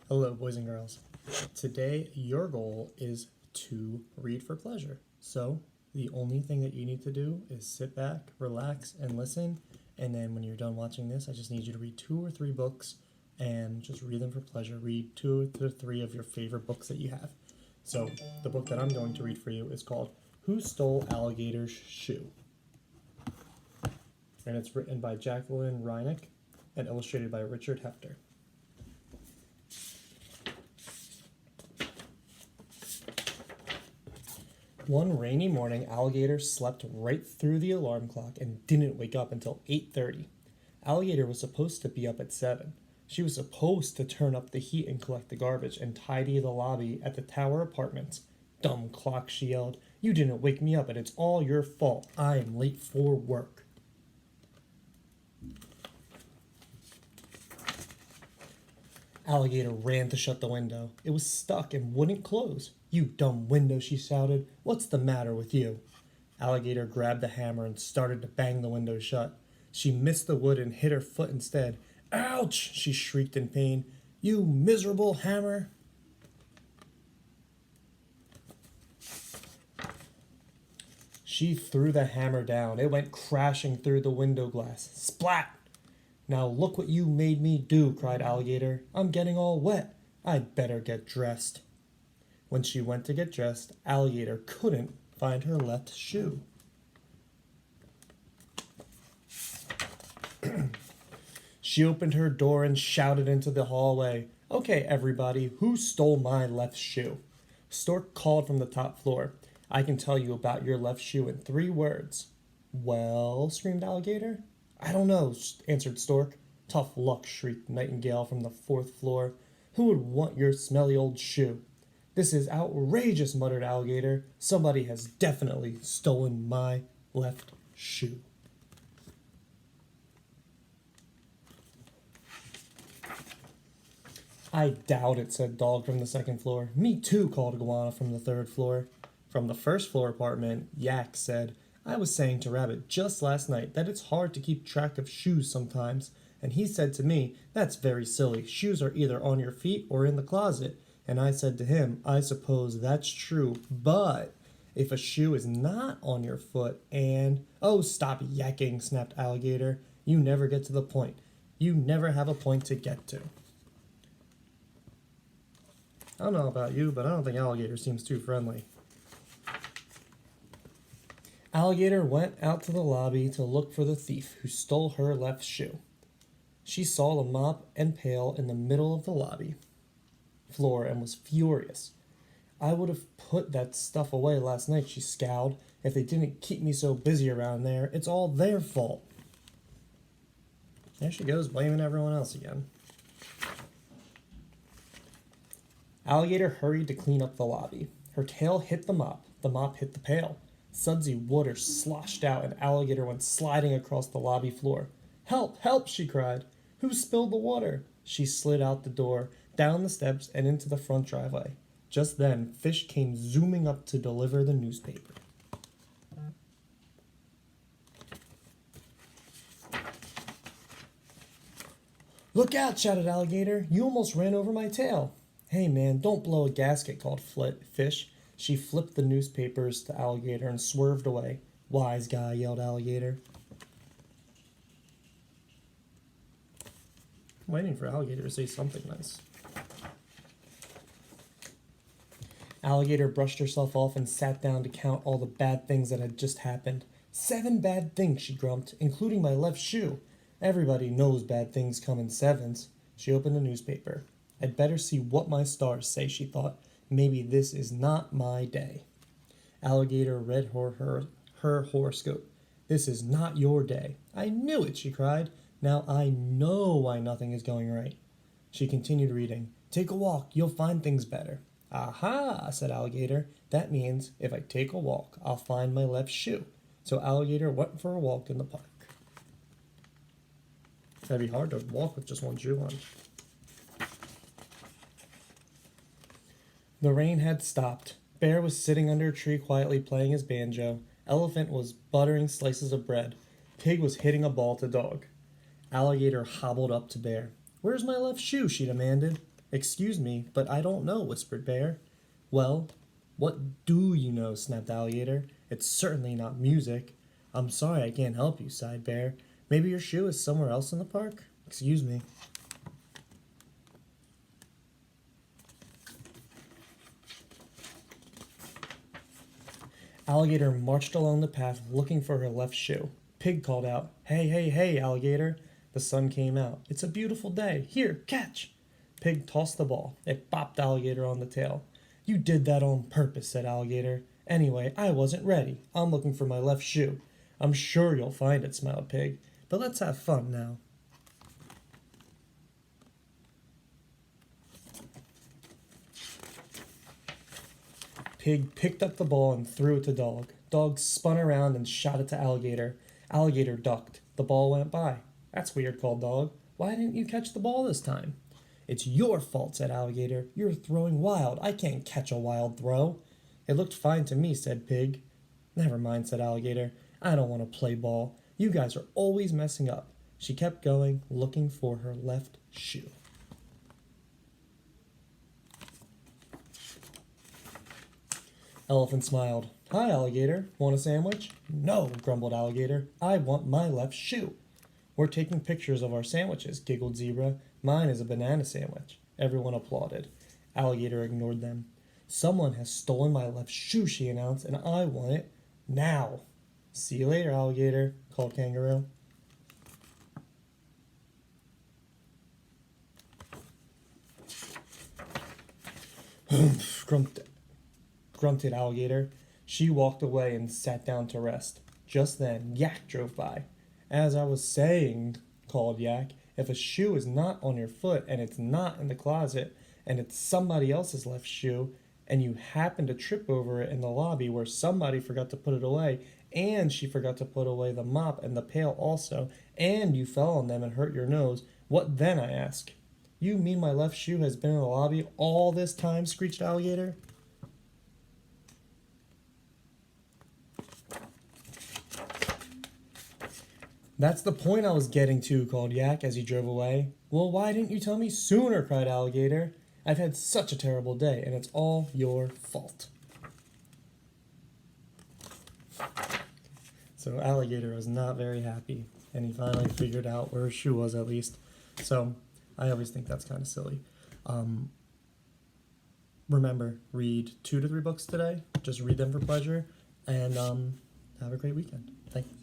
Hello, boys and girls. Today, your goal is to read for pleasure. So, the only thing that you need to do is sit back, relax, and listen. And then, when you're done watching this, I just need you to read 2 or 3 books and just read them for pleasure. Read 2 to 3 of your favorite books that you have. So, the book that I'm going to read for you is called Who Stole Alligator's Shoe? And it's written by Jacqueline Reinick and illustrated by Richard Hefter. One rainy morning, Alligator slept right through the alarm clock and didn't wake up until 8:30. Alligator was supposed to be up at 7. She was supposed to turn up the heat and collect the garbage and tidy the lobby at the Tower Apartments. Dumb clock, she yelled. You didn't wake me up and it's all your fault. I am late for work. Alligator ran to shut the window. It was stuck and wouldn't close. You dumb window, she shouted. What's the matter with you? Alligator grabbed the hammer and started to bang the window shut. She missed the wood and hit her foot instead. Ouch! She shrieked in pain. You miserable hammer! She threw the hammer down. It went crashing through the window glass. Splat! Now look what you made me do, cried Alligator. I'm getting all wet. I'd better get dressed. When she went to get dressed, Alligator couldn't find her left shoe. She opened her door and shouted into the hallway, Okay, everybody, who stole my left shoe? Stork called from the top floor. I can tell you about your left shoe in 3 words. Well, screamed Alligator. I don't know, answered Stork. Tough luck, shrieked Nightingale from the 4th floor. Who would want your smelly old shoe? This is outrageous, muttered Alligator. Somebody has definitely stolen my left shoe. I doubt it, said Dog from the 2nd floor. Me too, called Iguana from the 3rd floor. From the 1st floor apartment, Yak said, I was saying to Rabbit just last night that it's hard to keep track of shoes sometimes, and he said to me, that's very silly. Shoes are either on your feet or in the closet. And I said to him, I suppose that's true, but if a shoe is not on your foot and... Oh, stop yakking, snapped Alligator. You never get to the point. You never have a point to get to. I don't know about you, but I don't think Alligator seems too friendly. Alligator went out to the lobby to look for the thief who stole her left shoe. She saw the mop and pail in the middle of the lobby floor and was furious. I would have put that stuff away last night, she scowled. If they didn't keep me so busy around there, it's all their fault. There she goes, blaming everyone else again. Alligator hurried to clean up the lobby. Her tail hit the mop hit the pail. Sudsy water sloshed out and Alligator went sliding across the lobby floor. Help, help, she cried. Who spilled the water? She slid out the door, down the steps, and into the front driveway. Just then, Fish came zooming up to deliver the newspaper. Look out, shouted Alligator. You almost ran over my tail. Hey, man, don't blow a gasket, called Fish. She flipped the newspapers to Alligator and swerved away. Wise guy, yelled Alligator. I'm waiting for Alligator to say something nice. Alligator brushed herself off and sat down to count all the bad things that had just happened. 7 bad things, she grumped, including my left shoe. Everybody knows bad things come in 7s. She opened the newspaper. I'd better see what my stars say, she thought. Maybe this is not my day. Alligator read her horoscope. This is not your day. I knew it, she cried. Now I know why nothing is going right. She continued reading. Take a walk, you'll find things better. Aha, said Alligator. That means if I take a walk, I'll find my left shoe. So Alligator went for a walk in the park. That'd be hard to walk with just one shoe on. The rain had stopped. Bear was sitting under a tree quietly playing his banjo. Elephant was buttering slices of bread. Pig was hitting a ball to Dog. Alligator hobbled up to Bear. Where's my left shoe? She demanded. Excuse me, but I don't know, whispered Bear. Well, what do you know? Snapped Alligator. It's certainly not music. I'm sorry I can't help you, sighed Bear. Maybe your shoe is somewhere else in the park? Excuse me. Alligator marched along the path looking for her left shoe. Pig called out, Hey, hey, hey, Alligator. The sun came out. It's a beautiful day. Here, catch. Pig tossed the ball. It bopped Alligator on the tail. You did that on purpose, said Alligator. Anyway, I wasn't ready. I'm looking for my left shoe. I'm sure you'll find it, smiled Pig. But let's have fun now. Pig picked up the ball and threw it to Dog. Dog spun around and shot it to Alligator. Alligator ducked. The ball went by. That's weird, called Dog. Why didn't you catch the ball this time? It's your fault, said Alligator. You're throwing wild. I can't catch a wild throw. It looked fine to me, said Pig. Never mind, said Alligator. I don't want to play ball. You guys are always messing up. She kept going, looking for her left shoe. Elephant smiled. Hi, Alligator. Want a sandwich? No, grumbled Alligator. I want my left shoe. We're taking pictures of our sandwiches, giggled Zebra. Mine is a banana sandwich. Everyone applauded. Alligator ignored them. Someone has stolen my left shoe, she announced, and I want it now. See you later, Alligator, called Kangaroo. grunted Alligator. She walked away and sat down to rest. Just then, Yak drove by. As I was saying, called Yak, if a shoe is not on your foot and it's not in the closet and it's somebody else's left shoe and you happen to trip over it in the lobby where somebody forgot to put it away and she forgot to put away the mop and the pail also and you fell on them and hurt your nose, what then, I ask? You mean my left shoe has been in the lobby all this time, screeched Alligator. That's the point I was getting to, called Yak as he drove away. Well, why didn't you tell me sooner, cried Alligator. I've had such a terrible day, and it's all your fault. So Alligator was not very happy, and he finally figured out where his shoe was, at least. So I always think that's kind of silly. Remember, read 2 to 3 books today. Just read them for pleasure, and have a great weekend. Thank you.